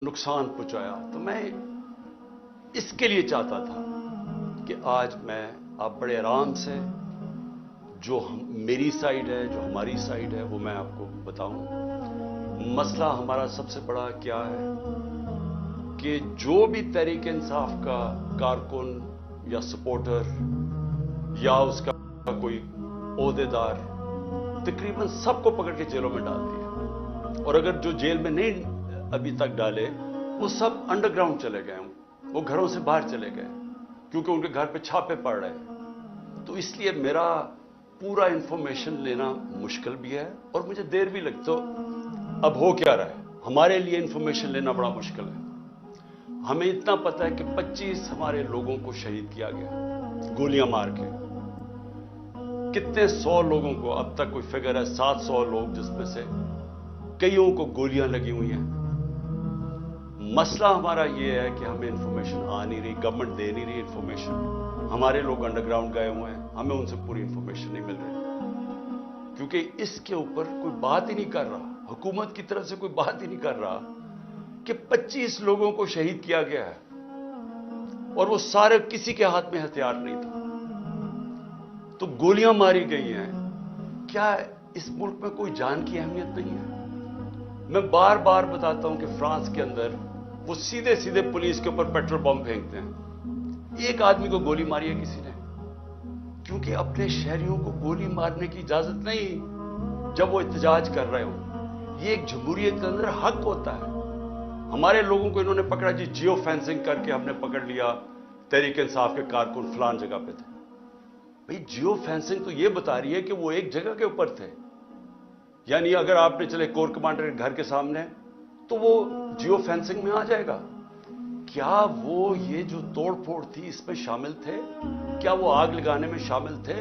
نقصان پہنچایا، تو میں اس کے لیے چاہتا تھا کہ آج میں آپ بڑے آرام سے جو میری سائڈ ہے، جو ہماری سائڈ ہے، وہ میں آپ کو بتاؤں۔ مسئلہ ہمارا سب سے بڑا کیا ہے کہ جو بھی تحریک انصاف کا کارکن یا سپورٹر یا اس کا کوئی عہدیدار، تقریباً سب کو پکڑ کے جیلوں میں ڈال دیا، اور اگر جو جیل میں نہیں ابھی تک ڈالے وہ سب انڈر گراؤنڈ چلے گئے، وہ گھروں سے باہر چلے گئے کیونکہ ان کے گھر پہ چھاپے پڑ رہے ہیں۔ تو اس لیے میرا پورا انفارمیشن لینا مشکل بھی ہے اور مجھے دیر بھی لگتی۔ تو اب ہو کیا رہا ہے، ہمارے لیے انفارمیشن لینا بڑا مشکل ہے۔ ہمیں اتنا پتا ہے کہ 25 ہمارے لوگوں کو شہید کیا گیا گولیاں مار کے، کتنے 100 لوگوں کو، اب تک کوئی فگر ہے 700 لوگ، جس میں سے کئیوں کو گولیاں لگی ہوئی ہیں۔ مسئلہ ہمارا یہ ہے کہ ہمیں انفارمیشن آ نہیں رہی، گورنمنٹ دے نہیں رہی انفارمیشن، ہمارے لوگ انڈر گراؤنڈ گئے ہوئے ہیں، ہمیں ان سے پوری انفارمیشن نہیں مل رہی، کیونکہ اس کے اوپر کوئی بات ہی نہیں کر رہا، حکومت کی طرف سے کوئی بات ہی نہیں کر رہا کہ 25 لوگوں کو شہید کیا گیا ہے اور وہ سارے کسی کے ہاتھ میں ہتھیار نہیں تھا، تو گولیاں ماری گئی ہیں۔ کیا اس ملک میں کوئی جان کی اہمیت نہیں ہے؟ میں بار بار بتاتا ہوں کہ فرانس کے اندر وہ سیدھے سیدھے پولیس کے اوپر پیٹرول بم پھینکتے ہیں۔ ایک آدمی کو گولی ماری ہے کسی نے، کیونکہ اپنے شہریوں کو گولی مارنے کی اجازت نہیں جب وہ احتجاج کر رہے ہوں۔ یہ ایک جمہوریت کے اندر حق ہوتا ہے۔ ہمارے لوگوں کو انہوں نے پکڑا، جی جیو فینسنگ کر کے ہم نے پکڑ لیا، تحریک انصاف کے کارکن فلان جگہ پہ تھے۔ بھئی جیو فینسنگ تو یہ بتا رہی ہے کہ وہ ایک جگہ کے اوپر تھے، یعنی اگر آپ نے چلے کور کمانڈر کے گھر کے سامنے تو وہ جیو فینسنگ میں آ جائے گا۔ کیا وہ یہ جو توڑ پھوڑ تھی اس میں شامل تھے؟ کیا وہ آگ لگانے میں شامل تھے؟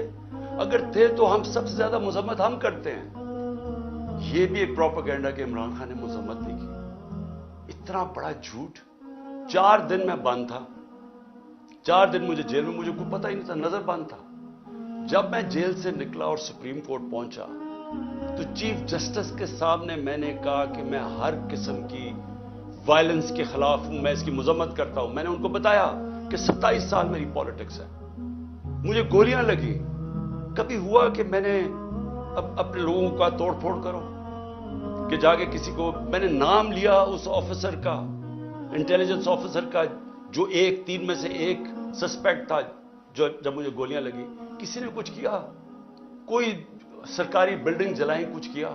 اگر تھے تو ہم سب سے زیادہ مذمت ہم کرتے ہیں۔ یہ بھی ایک پروپیگنڈا کہ عمران خان نے مذمت نہیں کی۔ اتنا بڑا جھوٹ۔ 4 دن میں بند تھا، 4 دن مجھے جیل میں، مجھے کوئی پتہ ہی نہیں تھا، نظر بند تھا۔ جب میں جیل سے نکلا اور سپریم کورٹ پہنچا تو چیف جسٹس کے سامنے میں نے کہا کہ میں ہر قسم کی وائلنس کے خلاف ہوں، میں اس کی مذمت کرتا ہوں۔ میں نے ان کو بتایا کہ 27 سال میری پالیٹکس ہے، مجھے گولیاں لگی، کبھی ہوا کہ میں نے اپنے لوگوں کا توڑ پھوڑ کرو، کہ جا کے کسی کو میں نے نام لیا اس آفیسر کا، انٹیلیجنس آفیسر کا، جو 3 میں سے ایک سسپیکٹ تھا جب مجھے گولیاں لگی، کسی نے کچھ کیا؟ کوئی سرکاری بلڈنگ جلائیں، کچھ کیا؟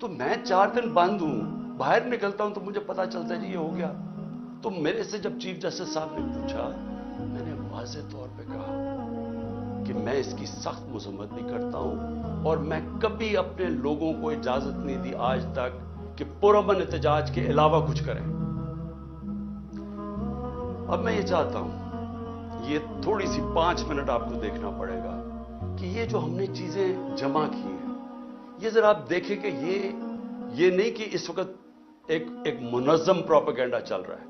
تو میں 4 دن بند ہوں، باہر نکلتا ہوں تو مجھے پتا چلتا ہے جی یہ ہو گیا۔ تو میرے سے جب چیف جسٹس صاحب نے پوچھا، میں نے واضح طور پہ کہا کہ میں اس کی سخت مذمت بھی کرتا ہوں، اور میں کبھی اپنے لوگوں کو اجازت نہیں دی آج تک کہ پرامن احتجاج کے علاوہ کچھ کریں۔ اب میں یہ چاہتا ہوں، یہ تھوڑی سی 5 منٹ آپ کو دیکھنا پڑے گا کہ یہ جو ہم نے چیزیں جمع کی ہیں، یہ ذرا آپ دیکھیں کہ یہ نہیں کہ اس وقت ایک منظم پروپیگنڈا چل رہا ہے،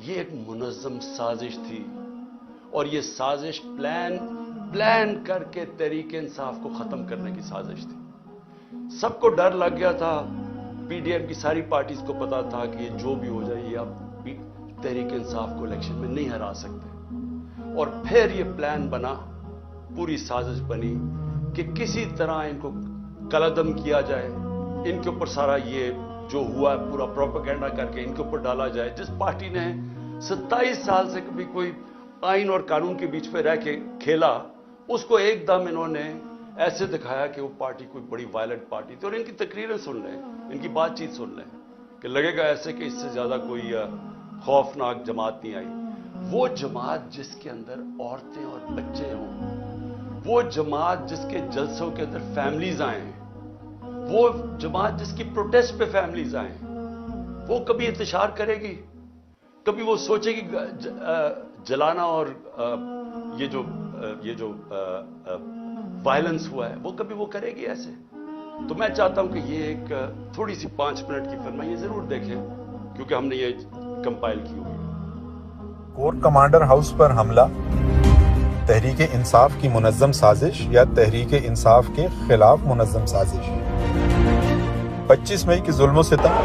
یہ ایک منظم سازش تھی، اور یہ سازش پلان کر کے تحریک انصاف کو ختم کرنے کی سازش تھی۔ سب کو ڈر لگ گیا تھا، پی ڈی ایم کی ساری پارٹیز کو پتا تھا کہ یہ جو بھی ہو جائے یہ اب تحریک انصاف کو الیکشن میں نہیں ہرا سکتے، اور پھر یہ پلان بنا، پوری سازش بنی کہ کسی طرح ان کو قلعدم کیا جائے، ان کے اوپر سارا یہ جو ہوا ہے پورا پروپیگنڈا کر کے ان کے اوپر ڈالا جائے۔ جس پارٹی نے 27 سال سے کبھی کوئی آئین اور قانون کے بیچ پہ رہ کے کھیلا، اس کو ایک دم انہوں نے ایسے دکھایا کہ وہ پارٹی کوئی بڑی وائلنٹ پارٹی تھی۔ اور ان کی تقریریں سن لیں، ان کی بات چیت سن لیں کہ لگے گا ایسے کہ اس سے زیادہ کوئی خوفناک جماعت نہیں آئی۔ وہ جماعت جس کے اندر عورتیں اور بچے ہوں، وہ جماعت جس کے جلسوں کے اندر فیملیز آئیں، وہ جماعت جس کی پروٹیسٹ پہ فیملیز آئیں، وہ کبھی انتشار کرے گی؟ کبھی وہ سوچے گی جلانا اور یہ جو وائلنس ہوا ہے وہ کبھی وہ کرے گی ایسے؟ تو میں چاہتا ہوں کہ یہ ایک تھوڑی سی 5 منٹ کی فلم ہے، یہ ضرور دیکھیں کیونکہ ہم نے یہ کمپائل کی ہوئی ہے۔ کور کمانڈر ہاؤس پر حملہ تحریک انصاف کی منظم سازش یا تحریک انصاف کے خلاف منظم سازش؟ 25 مئی کی ظلم و ستم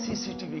CCTV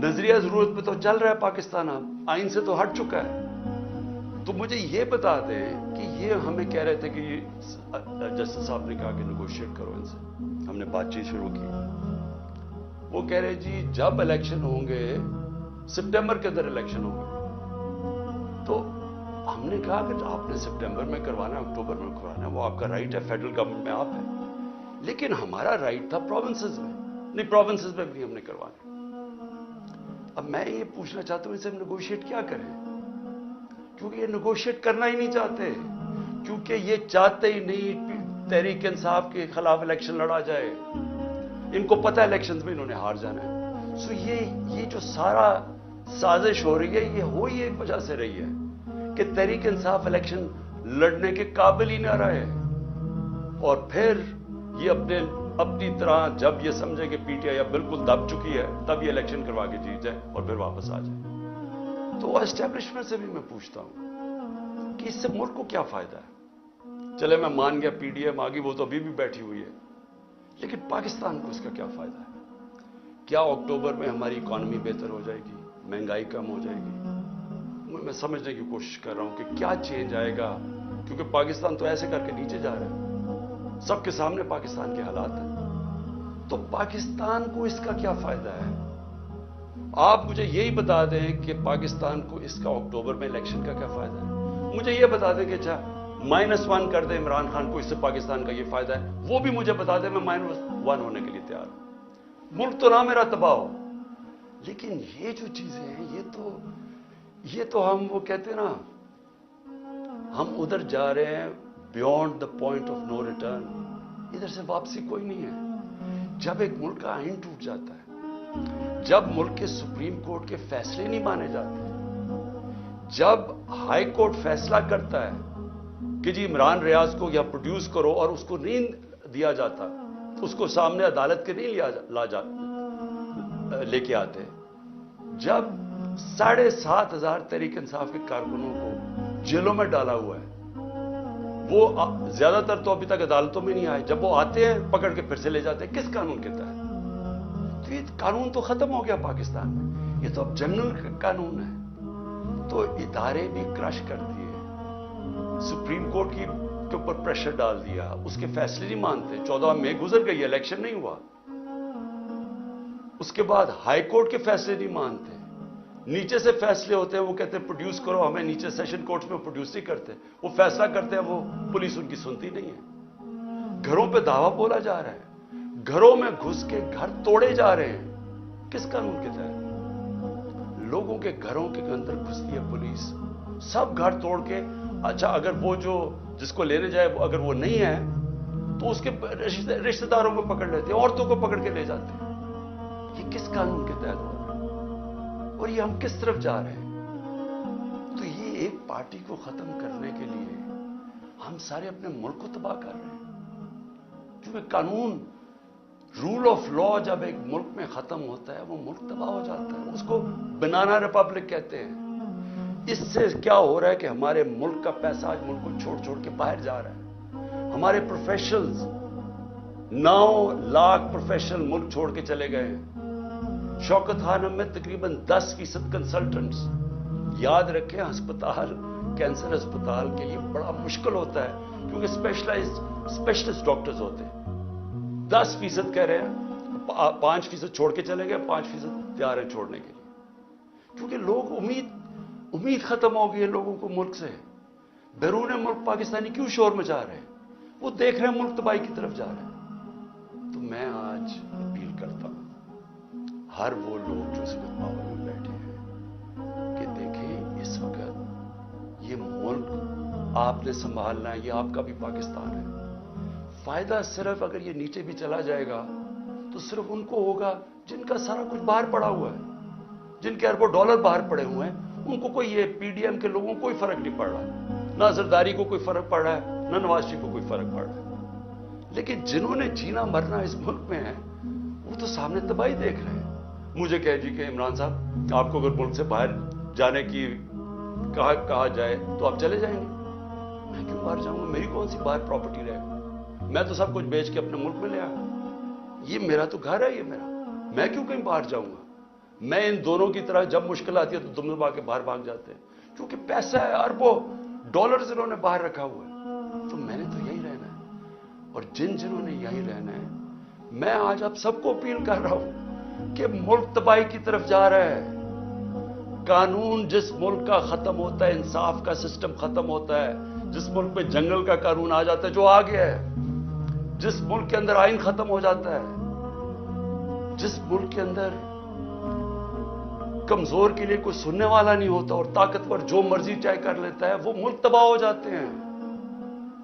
نظریہ ضرورت پہ تو چل رہا ہے پاکستان، اب آئین سے تو ہٹ چکا ہے. تو مجھے یہ بتا دیں کہ یہ ہمیں کہہ رہے تھے کہ جسٹس صاحب نے کہا کہ نیگوشیٹ کرو ان سے. ہم نے بات چیت شروع کی. وہ کہہ رہے جی جب الیکشن ہوں گے سپٹمبر کے اندر الیکشن ہوں گے. تو ہم نے کہا کہ آپ نے سپٹمبر میں کروانا ہے، اکتوبر میں کروانا ہے، وہ آپ کا رائٹ ہے، فیڈرل گورنمنٹ میں آپ ہے. لیکن ہمارا رائٹ تھا پروونسز میں، نہیں پروونسز میں بھی ہم نے کروانا. اب میں یہ پوچھنا چاہتا ہوں ان سے ہم نیگوشیٹ کیا کریں، کیونکہ یہ نیگوشیٹ کرنا ہی نہیں چاہتے، کیونکہ یہ چاہتے ہی نہیں تحریک انصاف کے خلاف الیکشن لڑا جائے. ان کو پتہ ہے الیکشنز میں انہوں نے ہار جانا ہے. سو یہ جو سارا سازش ہو رہی ہے یہ ہو ہی ایک وجہ سے رہی ہے کہ تحریک انصاف الیکشن لڑنے کے قابل ہی نہ رہے، اور پھر یہ اپنی طرح جب یہ سمجھے کہ پی ٹی آئی اب بالکل دب چکی ہے تب یہ الیکشن کروا کے جیت جائے اور پھر واپس آ جائے. تو اسٹیبلشمنٹ سے بھی میں پوچھتا ہوں کہ اس سے ملک کو کیا فائدہ ہے. چلے میں مان گیا پی ڈی ایم آگی، وہ تو ابھی بھی بیٹھی ہوئی ہے، لیکن پاکستان کو اس کا کیا فائدہ ہے؟ کیا اکتوبر میں ہماری اکانومی بہتر ہو جائے گی، مہنگائی کم ہو جائے گی؟ میں سمجھنے کی کوشش کر رہا ہوں کہ کیا چینج آئے گا، کیونکہ پاکستان تو ایسے کر کے نیچے جا رہا ہے، سب کے سامنے پاکستان کے حالات ہیں. تو پاکستان کو اس کا کیا فائدہ ہے؟ آپ مجھے یہی بتا دیں کہ پاکستان کو اس کا اکتوبر میں الیکشن کا کیا فائدہ ہے. مجھے یہ بتا دیں کہ اچھا -1 کر دیں عمران خان کو، اس سے پاکستان کا یہ فائدہ ہے، وہ بھی مجھے بتا دیں، میں -1 ہونے کے لیے تیار ہوں. ملک تو نہ میرا تباہ ہو. لیکن یہ جو چیزیں ہیں یہ تو ہم وہ کہتے ہیں نا، ہم ادھر جا رہے ہیں beyond the point of no return. ادھر سے واپسی کوئی نہیں ہے. جب ایک ملک کا آئین ٹوٹ جاتا ہے، جب ملک کے سپریم کورٹ کے فیصلے نہیں مانے جاتے، جب ہائی کورٹ فیصلہ کرتا ہے کہ جی عمران ریاض کو یا پروڈیوس کرو اور اس کو نہیں دیا جاتا، اس کو سامنے عدالت کے نہیں لے کے آتے، جب 7,500 تحریک انصاف کے کارکنوں کو جیلوں میں ڈالا ہوا ہے، وہ زیادہ تر تو ابھی تک عدالتوں میں نہیں آئے، جب وہ آتے ہیں پکڑ کے پھر سے لے جاتے ہیں. کس قانون کے تحت؟ تو یہ قانون تو ختم ہو گیا پاکستان میں، یہ تو اب جنرل قانون ہے. تو ادارے بھی کرش کر دیے، سپریم کورٹ کے اوپر پریشر ڈال دیا، اس کے فیصلے نہیں مانتے. 14 مئی گزر گئی، الیکشن نہیں ہوا. اس کے بعد ہائی کورٹ کے فیصلے نہیں مانتے، نیچے سے فیصلے ہوتے ہیں، وہ کہتے ہیں پروڈیوس کرو، ہمیں نیچے سیشن کورٹس میں پروڈیوس نہیں کرتے، وہ فیصلہ کرتے ہیں، وہ پولیس ان کی سنتی نہیں ہے. گھروں پہ دعویٰ بولا جا رہا ہے، گھروں میں گھس کے گھر توڑے جا رہے ہیں. کس قانون کے تحت؟ لوگوں کے گھروں کے اندر گھستی ہے پولیس، سب گھر توڑ کے. اچھا اگر وہ جس کو لینے جائے اگر وہ نہیں ہے تو اس کے رشتہ داروں کو پکڑ لیتے ہیں، عورتوں کو پکڑ کے لے جاتے ہیں. یہ کس قانون کے تحت ہو رہا ہے اور یہ ہم کس طرف جا رہے ہیں؟ تو یہ ایک پارٹی کو ختم کرنے کے لیے ہم سارے اپنے ملک کو تباہ کر رہے ہیں. کیونکہ قانون، رول آف لا جب ایک ملک میں ختم ہوتا ہے وہ ملک تباہ ہو جاتا ہے. اس کو بنانا ریپبلک کہتے ہیں. اس سے کیا ہو رہا ہے کہ ہمارے ملک کا پیسہ آج ملک کو چھوڑ چھوڑ کے باہر جا رہا ہے. ہمارے پروفیشنلز 9 لاکھ پروفیشنل ملک چھوڑ کے چلے گئے ہیں. شوکت خانم میں تقریباً 10% کنسلٹنٹس. یاد رکھیں ہسپتال، کینسر ہسپتال کے لیے بڑا مشکل ہوتا ہے کیونکہ اسپیشلسٹ ڈاکٹرز ہوتے ہیں. 10% کہہ رہے ہیں، 5% چھوڑ کے چلے گئے، 5% تیار ہیں چھوڑنے کے لیے. کیونکہ لوگ امید ختم ہو گئی ہے لوگوں کو ملک سے. بیرون ملک پاکستانی کیوں شور مچا رہے ہیں؟ وہ دیکھ رہے ہیں ملک تباہی کی طرف جا رہے ہیں. تو میں آج اپیل کرتا ہوں ہر وہ لوگ جو اس وقت پاور میں بیٹھے ہیں کہ دیکھیں اس وقت یہ ملک آپ نے سنبھالنا ہے، یہ آپ کا بھی پاکستان ہے. فائدہ صرف اگر یہ نیچے بھی چلا جائے گا تو صرف ان کو ہوگا جن کا سارا کچھ باہر پڑا ہوا ہے، جن کے اربوں ڈالر باہر پڑے ہوئے ہیں. ان کو کوئی، یہ پی ڈی ایم کے لوگوں کو کوئی فرق نہیں پڑ رہا، نہ زرداری کو کوئی فرق پڑ رہا ہے، نہ نواز شریف کو کوئی فرق پڑ رہا ہے. لیکن جنہوں نے جینا مرنا اس ملک میں ہے وہ تو سامنے تباہی دیکھ رہے ہیں. مجھے کہہ جی کہ عمران صاحب آپ کو اگر ملک سے باہر جانے کی کہا جائے تو آپ چلے جائیں گے. میں کیوں باہر جاؤں گا؟ میری کون سی باہر پراپرٹی رہے گی؟ میں تو سب کچھ بیچ کے اپنے ملک میں لے آیا. یہ میرا تو گھر ہے، یہ میرا. میں کیوں کہیں باہر جاؤں گا؟ میں ان دونوں کی طرح جب مشکل آتی ہے تو تم دبا کے باہر بھاگ جاتے ہیں، کیونکہ پیسہ ہے، اربوں ڈالرز انہوں نے باہر رکھا ہوا ہے، تو میں نے تو یہی رہنا ہے، اور جنہوں نے یہی رہنا ہے، میں آج آپ سب کو اپیل کر رہا ہوں کہ ملک تباہی کی طرف جا رہا ہے۔ قانون جس ملک کا ختم ہوتا ہے، انصاف کا سسٹم ختم ہوتا ہے، جس ملک پہ جنگل کا قانون آ جاتا ہے، جو آ گیا ہے، جس ملک کے اندر آئین ختم ہو جاتا ہے، جس ملک کے اندر کمزور کے لیے کوئی سننے والا نہیں ہوتا اور طاقتور جو مرضی چاہے کر لیتا ہے، وہ ملک تباہ ہو جاتے ہیں۔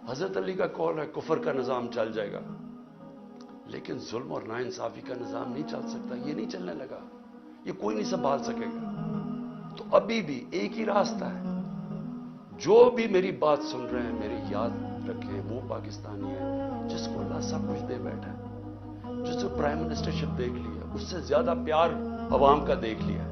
حضرت علی کا قول ہے کفر کا نظام چل جائے گا، لیکن ظلم اور ناانصافی کا نظام نہیں چل سکتا، یہ نہیں چلنے لگا، یہ کوئی نہیں سنبھال سکے گا۔ تو ابھی بھی ایک ہی راستہ ہے، جو بھی میری بات سن رہے ہیں میری یاد رکھیں، وہ پاکستانی ہے جس کو اللہ سب کچھ دے بیٹھا ہے، جس نے پرائم منسٹرشپ دیکھ لی ہے، اس سے زیادہ پیار عوام کا دیکھ لیا ہے۔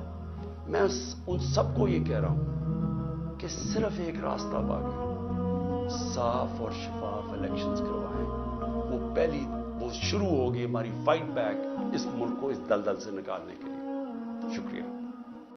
میں ان سب کو یہ کہہ رہا ہوں کہ صرف ایک راستہ باقی، صاف اور شفاف الیکشنز کروائیں، وہ شروع ہوگی ہماری فائٹ بیک اس ملک کو اس دلدل سے نکالنے کے لیے۔ شکریہ۔